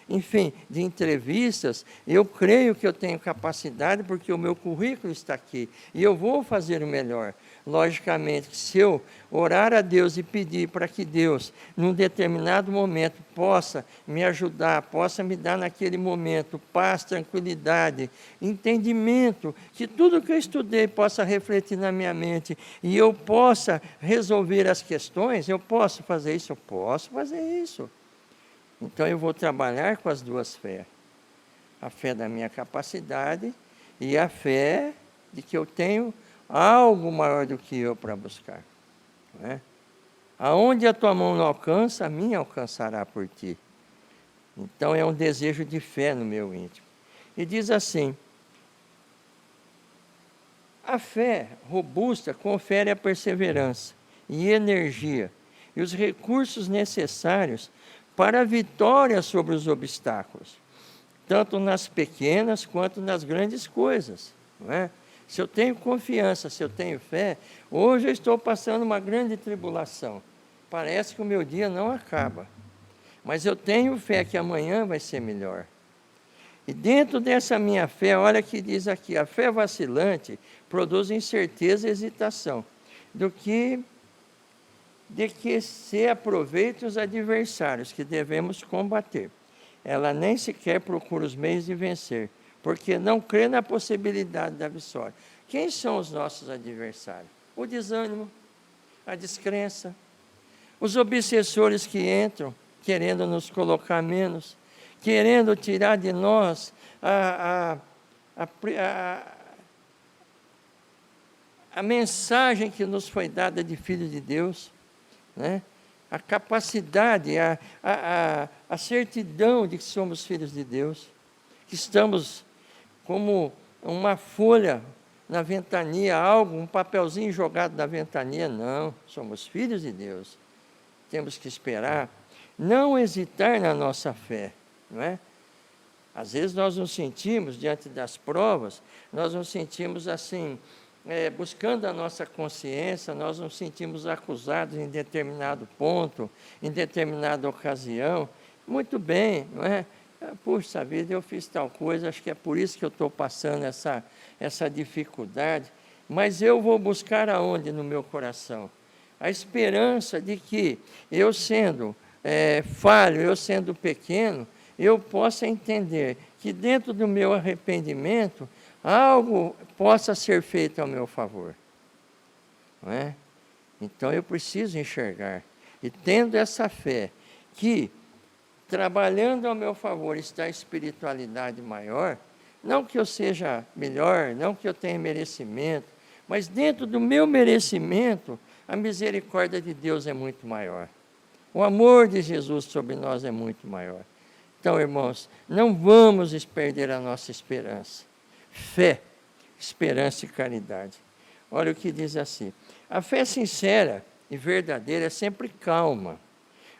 enfim, de entrevistas, eu creio que eu tenho capacidade porque o meu currículo está aqui e eu vou fazer o melhor. Logicamente, se eu orar a Deus e pedir para que Deus, num determinado momento, possa me ajudar, possa me dar naquele momento paz, tranquilidade, entendimento, que tudo que eu estudei possa refletir na minha mente e eu possa resolver as questões, eu posso fazer isso? Eu posso fazer isso. Então, eu vou trabalhar com as duas fés. A fé da minha capacidade e a fé de que eu tenho algo maior do que eu para buscar. Não é? Aonde a tua mão não alcança, a minha alcançará por ti. Então é um desejo de fé no meu íntimo. E diz assim: a fé robusta confere a perseverança e energia e os recursos necessários para a vitória sobre os obstáculos, tanto nas pequenas quanto nas grandes coisas. Não é? Se eu tenho confiança, se eu tenho fé, hoje eu estou passando uma grande tribulação. Parece que o meu dia não acaba. Mas eu tenho fé que amanhã vai ser melhor. E dentro dessa minha fé, olha que diz aqui, a fé vacilante produz incerteza e hesitação, de que se aproveitem os adversários que devemos combater. Ela nem sequer procura os meios de vencer, porque não crê na possibilidade da vitória. Quem são os nossos adversários? O desânimo, a descrença, os obsessores que entram, querendo nos colocar menos, querendo tirar de nós a mensagem que nos foi dada de filho de Deus, né? A capacidade, a certidão de que somos filhos de Deus. que estamos como uma folha na ventania, um papelzinho jogado na ventania. Não, somos filhos de Deus. Temos que esperar, não hesitar na nossa fé, não é? Às vezes nós nos sentimos, diante das provas, nós nos sentimos assim, buscando a nossa consciência, nós nos sentimos acusados em determinado ponto, em determinada ocasião. Muito bem, não é? Puxa vida, eu fiz tal coisa, acho que é por isso que eu estou passando essa dificuldade. Mas eu vou buscar aonde no meu coração? A esperança de que eu sendo falho, eu sendo pequeno, eu possa entender que dentro do meu arrependimento, algo possa ser feito ao meu favor. Não é? Então eu preciso enxergar. E tendo essa fé, que trabalhando ao meu favor está a espiritualidade maior, não que eu seja melhor, não que eu tenha merecimento, mas dentro do meu merecimento, a misericórdia de Deus é muito maior. O amor de Jesus sobre nós é muito maior. Então, irmãos, não vamos perder a nossa esperança. Fé, esperança e caridade. Olha o que diz assim: a fé sincera e verdadeira é sempre calma,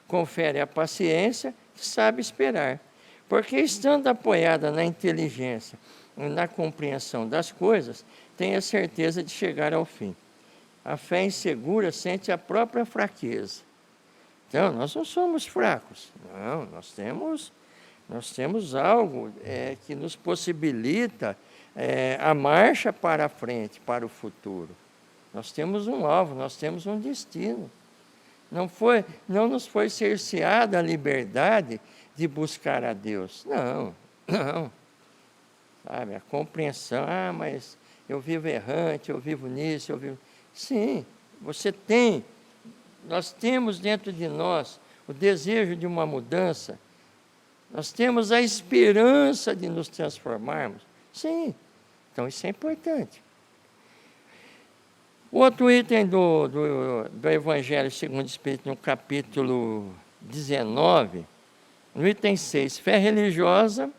confere a paciência que sabe esperar, porque estando apoiada na inteligência e na compreensão das coisas, tem a certeza de chegar ao fim. A fé insegura sente a própria fraqueza. Então, nós não somos fracos, não, nós temos algo que nos possibilita a marcha para a frente, para o futuro. Nós temos um alvo, nós temos um destino. Não nos foi cerceada a liberdade de buscar a Deus. Não. Sabe, a compreensão, mas eu vivo errante, eu vivo nisso, eu vivo... Sim, nós temos dentro de nós o desejo de uma mudança, nós temos a esperança de nos transformarmos. Sim, então isso é importante. O outro item do Evangelho segundo o Espírito, no capítulo 19, no item 6, fé religiosa,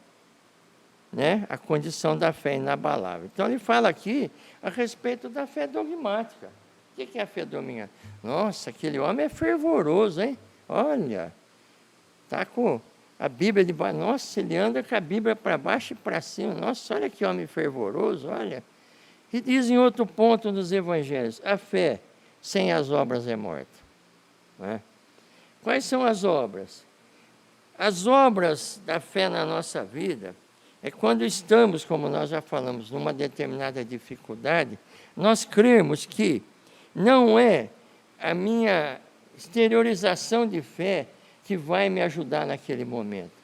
né, a condição da fé inabalável. Então ele fala aqui a respeito da fé dogmática. O que é a fé dogmática? Nossa, aquele homem é fervoroso, hein? Olha, está com a Bíblia de baixo. Nossa, ele anda com a Bíblia para baixo e para cima. Nossa, olha que homem fervoroso, olha. E diz em outro ponto nos evangelhos, a fé sem as obras é morta. Não é? Quais são as obras? As obras da fé na nossa vida é quando estamos, como nós já falamos, numa determinada dificuldade, nós cremos que não é a minha exteriorização de fé que vai me ajudar naquele momento.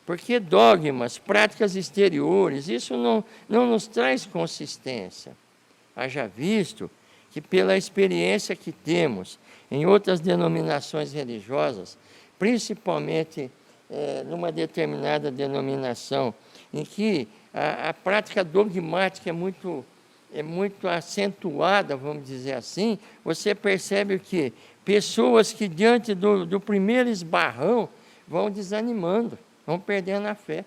Porque dogmas, práticas exteriores, isso não nos traz consistência. Haja visto que pela experiência que temos em outras denominações religiosas, principalmente numa determinada denominação, em que a prática dogmática é muito acentuada, vamos dizer assim, você percebe que pessoas que diante do primeiro esbarrão vão desanimando, vão perdendo a fé.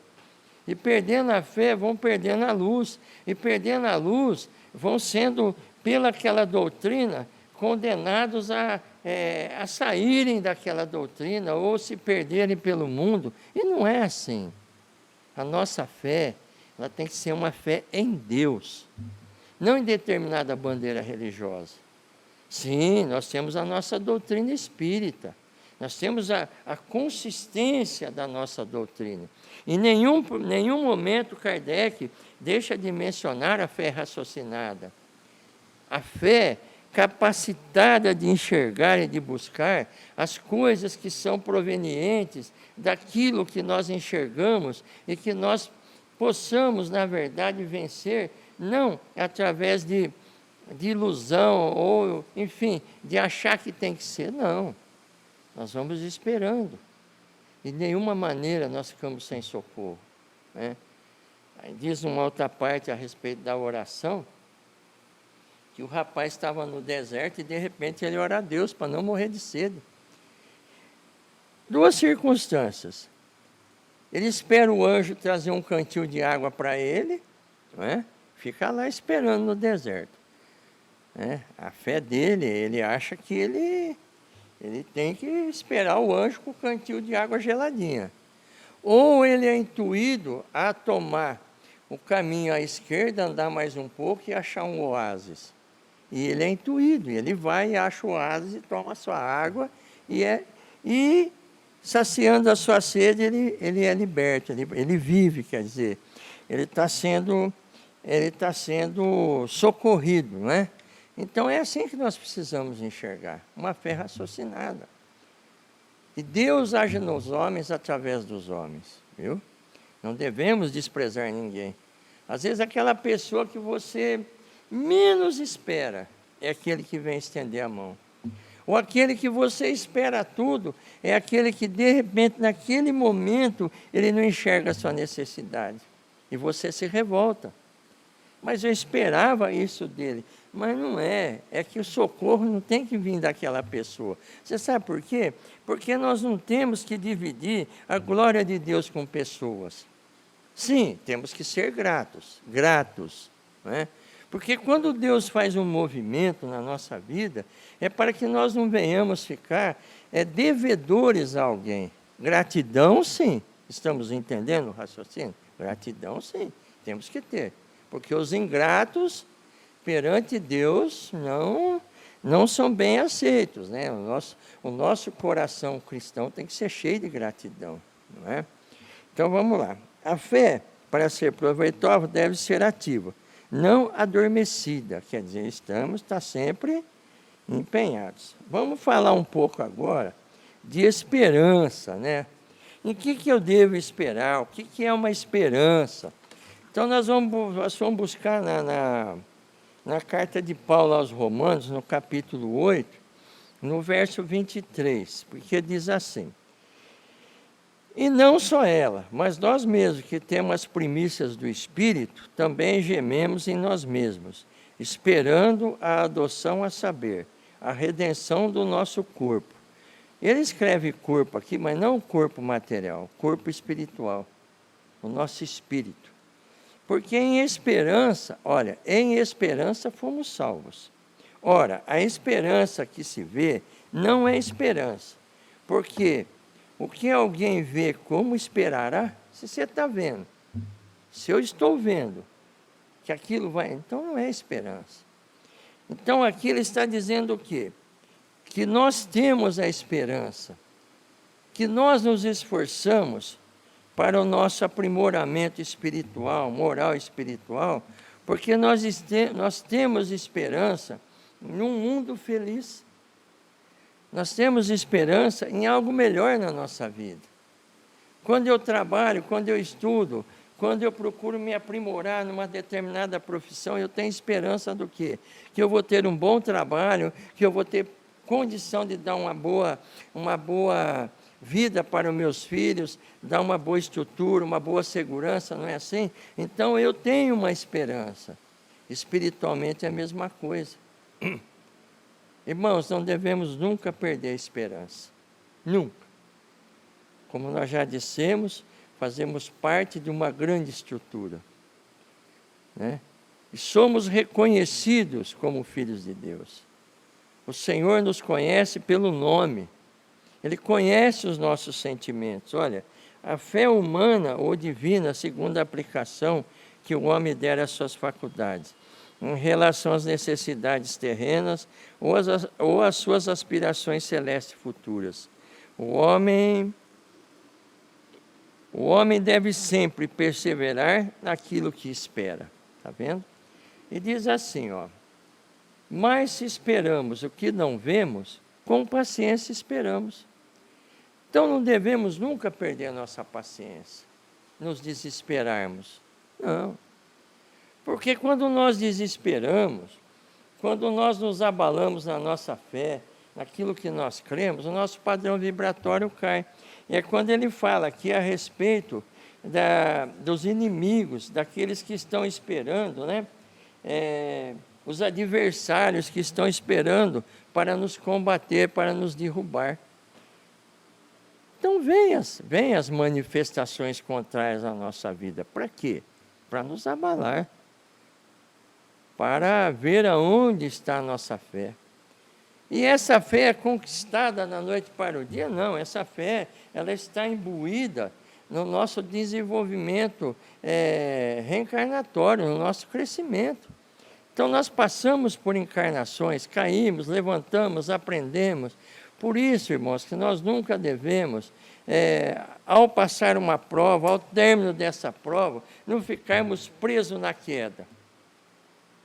E perdendo a fé, vão perdendo a luz. E perdendo a luz, vão sendo, pelaquela doutrina, condenados a saírem daquela doutrina ou se perderem pelo mundo. E não é assim. A nossa fé, ela tem que ser uma fé em Deus, não em determinada bandeira religiosa. Sim, nós temos a nossa doutrina espírita, nós temos a consistência da nossa doutrina. Em nenhum momento Kardec deixa de mencionar a fé raciocinada. A fé capacitada de enxergar e de buscar as coisas que são provenientes daquilo que nós enxergamos e que nós possamos, na verdade, vencer, não através de ilusão ou, enfim, de achar que tem que ser, não. Nós vamos esperando. De nenhuma maneira nós ficamos sem socorro. Né? Aí diz uma outra parte a respeito da oração, que o rapaz estava no deserto e de repente ele ora a Deus para não morrer de sede. Duas circunstâncias. Ele espera o anjo trazer um cantil de água para ele, não é? Fica lá esperando no deserto. A fé dele, ele acha que ele tem que esperar o anjo com o cantil de água geladinha. Ou ele é intuído a tomar o caminho à esquerda, andar mais um pouco e achar um oásis. E ele é intuído, ele vai e acha o oásis e toma a sua água e saciando a sua sede, ele é liberto, ele vive, quer dizer, ele está sendo socorrido, não é? Então é assim que nós precisamos enxergar, uma fé raciocinada. E Deus age nos homens através dos homens, viu? Não devemos desprezar ninguém. Às vezes aquela pessoa que você menos espera é aquele que vem estender a mão. Ou aquele que você espera tudo é aquele que de repente naquele momento ele não enxerga a sua necessidade. E você se revolta. Mas eu esperava isso dele. Mas não é. É que o socorro não tem que vir daquela pessoa. Você sabe por quê? Porque nós não temos que dividir a glória de Deus com pessoas. Sim, temos que ser gratos. Não é? Porque quando Deus faz um movimento na nossa vida, é para que nós não venhamos ficar devedores a alguém. Gratidão, sim. Estamos entendendo o raciocínio? Gratidão, sim. Temos que ter. Porque os ingratos perante Deus não são bem aceitos, né? O nosso coração cristão tem que ser cheio de gratidão, não é? Então vamos lá. A fé, para ser proveitosa, deve ser ativa, não adormecida, quer dizer, está sempre empenhados. Vamos falar um pouco agora de esperança, né? Em que eu devo esperar? O que é uma esperança? Então nós vamos buscar na carta de Paulo aos Romanos, no capítulo 8, no verso 23, porque diz assim: e não só ela, mas nós mesmos que temos as primícias do Espírito, também gememos em nós mesmos, esperando a adoção, a saber, a redenção do nosso corpo. Ele escreve corpo aqui, mas não o corpo material, corpo espiritual, o nosso espírito. Porque em esperança, olha, em esperança fomos salvos. Ora, a esperança que se vê não é esperança, porque o que alguém vê, como esperará? Se você está vendo, se eu estou vendo que aquilo vai, então não é esperança. Então aqui ele está dizendo o quê? Que nós temos a esperança, que nós nos esforçamos para o nosso aprimoramento espiritual, moral espiritual, porque nós temos esperança num mundo feliz. Nós temos esperança em algo melhor na nossa vida. Quando eu trabalho, quando eu estudo, quando eu procuro me aprimorar numa determinada profissão, eu tenho esperança do quê? Que eu vou ter um bom trabalho, que eu vou ter condição de dar uma boa vida para os meus filhos, dar uma boa estrutura, uma boa segurança, não é assim? Então eu tenho uma esperança. Espiritualmente é a mesma coisa. Irmãos, não devemos nunca perder a esperança. Nunca. Como nós já dissemos, fazemos parte de uma grande estrutura, né? E somos reconhecidos como filhos de Deus. O Senhor nos conhece pelo nome. Ele conhece os nossos sentimentos. Olha, a fé humana ou divina, segundo a aplicação que o homem der às suas faculdades, em relação às necessidades terrenas ou às suas aspirações celestes futuras. O homem deve sempre perseverar naquilo que espera. Está vendo? E diz assim, ó: mas se esperamos o que não vemos, com paciência esperamos. Então não devemos nunca perder a nossa paciência, nos desesperarmos. Não. Porque quando nós desesperamos, quando nós nos abalamos na nossa fé, naquilo que nós cremos, o nosso padrão vibratório cai. E é quando ele fala aqui a respeito dos inimigos, daqueles que estão esperando, né? Os adversários que estão esperando para nos combater, para nos derrubar. Então vem as manifestações contrárias à nossa vida. Para quê? Para nos abalar. Para ver aonde está a nossa fé. E essa fé é conquistada da noite para o dia? Não, essa fé ela está imbuída no nosso desenvolvimento reencarnatório, no nosso crescimento. Então nós passamos por encarnações, caímos, levantamos, aprendemos. Por isso, irmãos, que nós nunca devemos, ao passar uma prova, ao término dessa prova, não ficarmos presos na queda.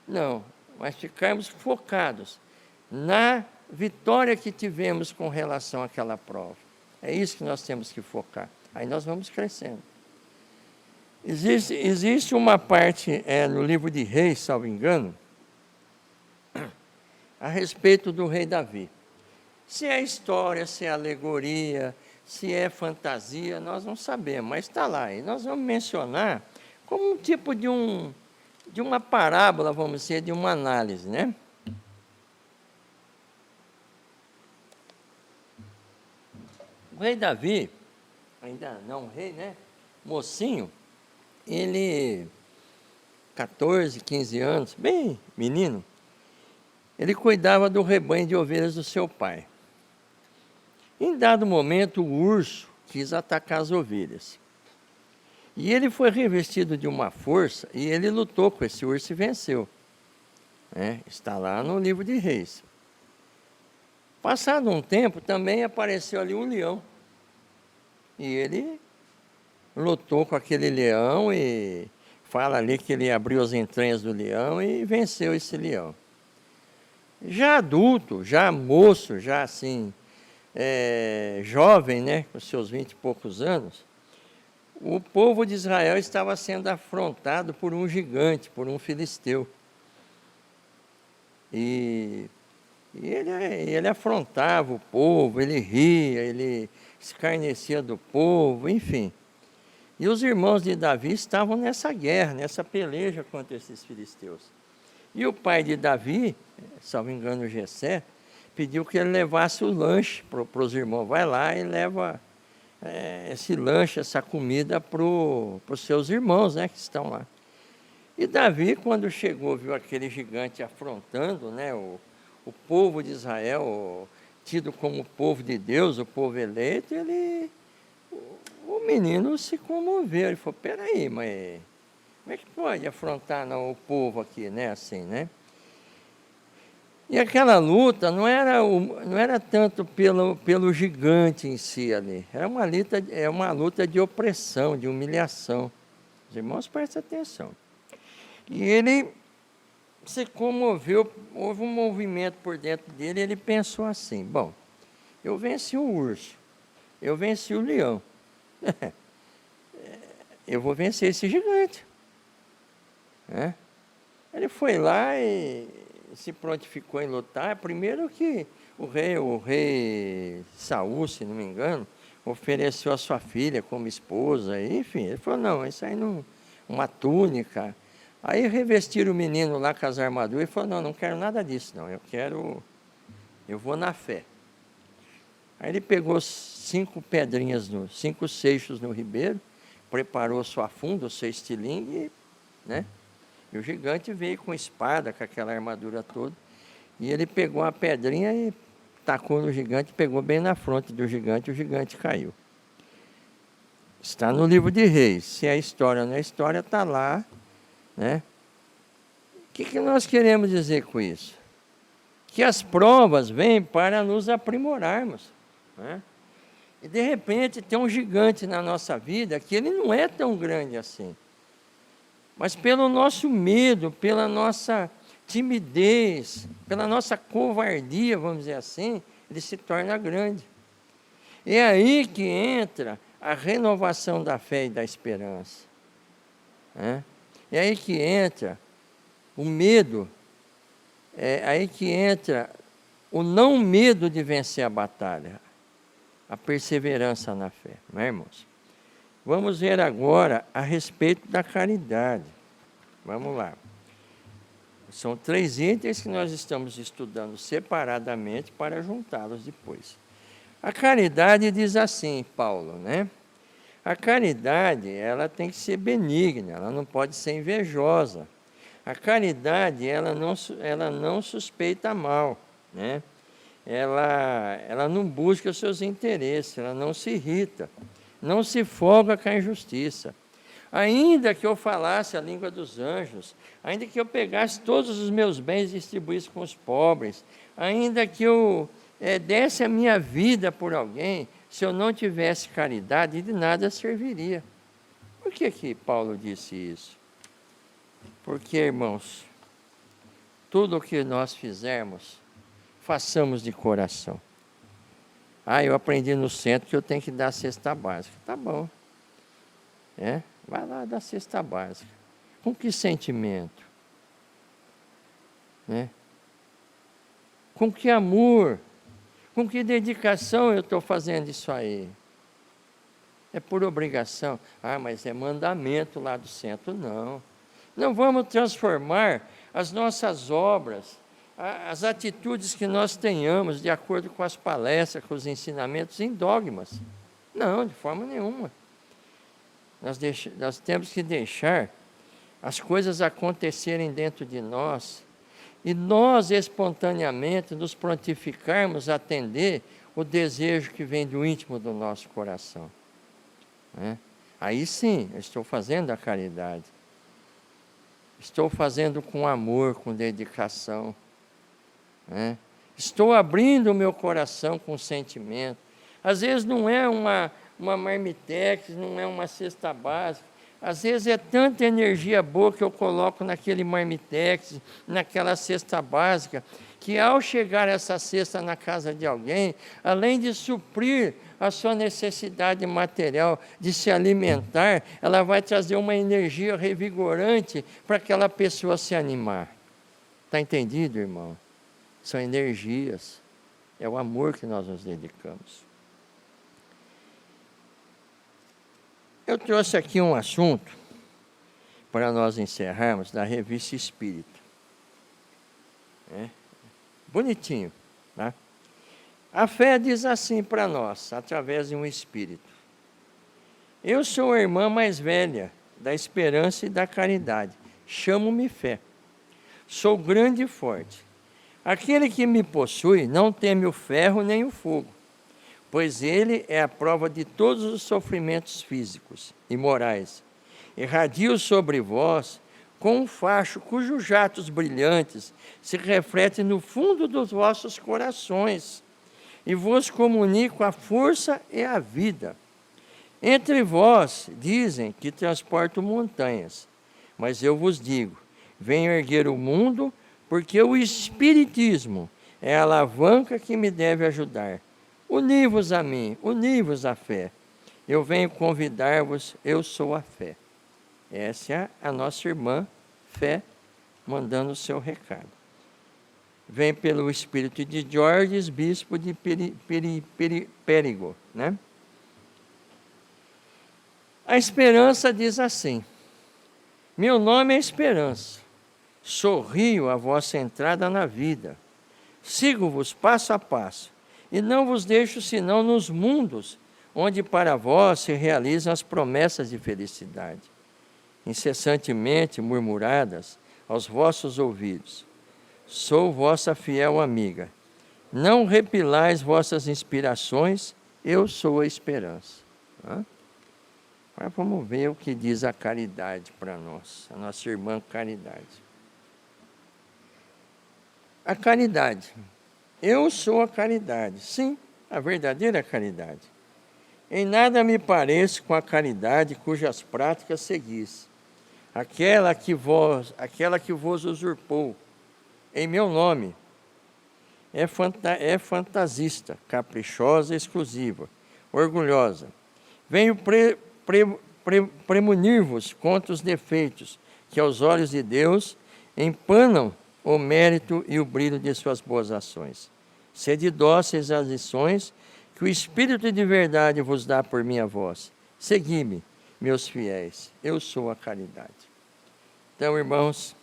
Não, mas ficarmos focados na vitória que tivemos com relação àquela prova. É isso que nós temos que focar. Aí nós vamos crescendo. Existe uma parte no livro de Reis, salvo engano, a respeito do rei Davi. Se é história, se é alegoria, se é fantasia, nós não sabemos, mas está lá. E nós vamos mencionar como um tipo de uma parábola, vamos dizer, de uma análise, né? O rei Davi, ainda não rei, né? Mocinho, ele, 14, 15 anos, bem menino, ele cuidava do rebanho de ovelhas do seu pai. Em dado momento, o urso quis atacar as ovelhas. E ele foi revestido de uma força e ele lutou com esse urso e venceu. Está lá no livro de Reis. Passado um tempo, também apareceu ali um leão. E ele lutou com aquele leão e fala ali que ele abriu as entranhas do leão e venceu esse leão. Já adulto, já moço, já assim, jovem, né, com seus 20 e poucos anos, o povo de Israel estava sendo afrontado por um gigante, por um filisteu. E ele afrontava o povo, ele ria, ele escarnecia do povo, enfim. E os irmãos de Davi estavam nessa guerra, nessa peleja contra esses filisteus. E o pai de Davi, salvo engano Jessé, pediu que ele levasse o lanche para os irmãos. Vai lá e leva esse lanche, essa comida para os seus irmãos, né, que estão lá. E Davi, quando chegou, viu aquele gigante afrontando, né, o povo de Israel, tido como o povo de Deus, o povo eleito, o menino se comoveu. Ele falou, peraí, mas como é que pode afrontar o povo aqui, né, assim, né? E aquela luta não era tanto pelo gigante em si ali, era uma luta de opressão, de humilhação. Os irmãos prestem atenção. E ele se comoveu, houve um movimento por dentro dele, ele pensou assim, bom, eu venci o urso, eu venci o leão, eu vou vencer esse gigante. Ele foi lá e se prontificou em lutar. Primeiro que o rei Saul, se não me engano, ofereceu a sua filha como esposa, enfim, ele falou, não, isso aí não, uma túnica. Aí revestiram o menino lá com as armaduras e falou, não quero nada disso, não, eu vou na fé. Aí ele pegou 5 pedrinhas, 5 seixos no ribeiro, preparou sua funda, o seu estilingue, né? E o gigante veio com espada, com aquela armadura toda, e ele pegou uma pedrinha e tacou no gigante, pegou bem na fronte do gigante, o gigante caiu. Está no livro de Reis. Se é história não é história, está lá, né? O que nós queremos dizer com isso? Que as provas vêm para nos aprimorarmos, né? E de repente tem um gigante na nossa vida que ele não é tão grande assim. Mas pelo nosso medo, pela nossa timidez, pela nossa covardia, vamos dizer assim, ele se torna grande. É aí que entra a renovação da fé e da esperança. É aí que entra o medo, é aí que entra o não medo de vencer a batalha, a perseverança na fé, não é, irmãos? Vamos ver agora a respeito da caridade. Vamos lá. São 3 itens que nós estamos estudando separadamente para juntá-los depois. A caridade diz assim, Paulo, né? A caridade, ela tem que ser benigna, ela não pode ser invejosa. A caridade, ela não suspeita mal, né? Ela não busca os seus interesses, ela não se irrita, não se folga com a injustiça. Ainda que eu falasse a língua dos anjos, ainda que eu pegasse todos os meus bens e distribuísse com os pobres, ainda que eu desse a minha vida por alguém, se eu não tivesse caridade, de nada serviria. Por que Paulo disse isso? Porque, irmãos, tudo o que nós fizermos, façamos de coração. Eu aprendi no centro que eu tenho que dar a cesta básica. Tá bom. Vai lá dar a cesta básica. Com que sentimento? Com que amor? Com que dedicação eu estou fazendo isso aí? É por obrigação. Mas é mandamento lá do centro. Não. Não vamos transformar as nossas obras, as atitudes que nós tenhamos, de acordo com as palestras, com os ensinamentos, em dogmas. Não, de forma nenhuma. Nós temos que deixar as coisas acontecerem dentro de nós e nós, espontaneamente, nos prontificarmos a atender o desejo que vem do íntimo do nosso coração. Aí sim, eu estou fazendo a caridade. Estou fazendo com amor, com dedicação. Estou abrindo o meu coração com sentimento. Às vezes não é uma marmitex, não é uma cesta básica. Às vezes é tanta energia boa que eu coloco naquele marmitex, naquela cesta básica, que ao chegar essa cesta na casa de alguém, além de suprir a sua necessidade material de se alimentar, ela vai trazer uma energia revigorante para aquela pessoa se animar. Está entendido, irmão? São energias. É o amor que nós nos dedicamos. Eu trouxe aqui um assunto para nós encerrarmos da Revista Espírita. Bonitinho, tá? A fé diz assim para nós, através de um espírito: eu sou a irmã mais velha da esperança e da caridade. Chamo-me fé. Sou grande e forte. Aquele que me possui não teme o ferro nem o fogo, pois ele é a prova de todos os sofrimentos físicos e morais. Irradio sobre vós com um facho cujos jatos brilhantes se refletem no fundo dos vossos corações e vos comunico a força e a vida. Entre vós dizem que transporto montanhas, mas eu vos digo, venho erguer o mundo, porque o Espiritismo é a alavanca que me deve ajudar. Uni-vos a mim, uni-vos à fé. Eu venho convidar-vos, eu sou a fé. Essa é a nossa irmã Fé, mandando o seu recado. Vem pelo espírito de Georges, bispo de Périgord, né? A esperança diz assim: meu nome é Esperança. Sorrio a vossa entrada na vida. Sigo-vos passo a passo e não vos deixo senão nos mundos onde para vós se realizam as promessas de felicidade, incessantemente murmuradas aos vossos ouvidos. Sou vossa fiel amiga. Não repilais vossas inspirações, eu sou a esperança. Agora vamos ver o que diz a caridade para nós, a nossa irmã caridade. A caridade. Eu sou a caridade. Sim, a verdadeira caridade. Em nada me pareço com a caridade cujas práticas seguis. Aquela que vos usurpou em meu nome. É fantasista, caprichosa, exclusiva, orgulhosa. Venho premunir-vos contra os defeitos que aos olhos de Deus empanam o mérito e o brilho de suas boas ações. Sede dóceis às lições que o Espírito de verdade vos dá por minha voz. Segui-me, meus fiéis, eu sou a caridade. Então, irmãos,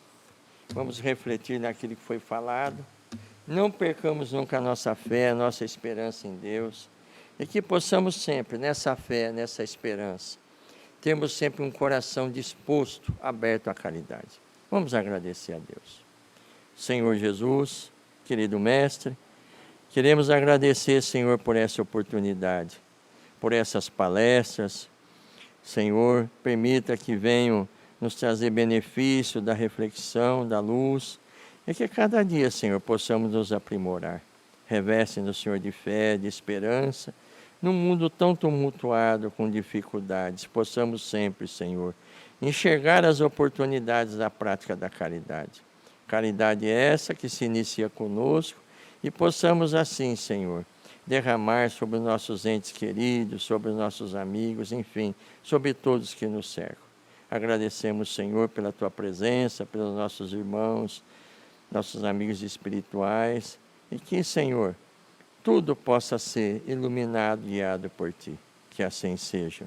vamos refletir naquilo que foi falado. Não percamos nunca a nossa fé, a nossa esperança em Deus. E que possamos sempre, nessa fé, nessa esperança, termos sempre um coração disposto, aberto à caridade. Vamos agradecer a Deus. Senhor Jesus, querido Mestre, queremos agradecer, Senhor, por essa oportunidade, por essas palestras. Senhor, permita que venham nos trazer benefício da reflexão, da luz, e que cada dia, Senhor, possamos nos aprimorar. Reveste-nos, Senhor, de fé, de esperança, num mundo tão tumultuado, com dificuldades, possamos sempre, Senhor, enxergar as oportunidades da prática da caridade. Caridade essa que se inicia conosco e possamos assim, Senhor, derramar sobre os nossos entes queridos, sobre os nossos amigos, enfim, sobre todos que nos cercam. Agradecemos, Senhor, pela Tua presença, pelos nossos irmãos, nossos amigos espirituais, e que, Senhor, tudo possa ser iluminado e guiado por Ti. Que assim seja.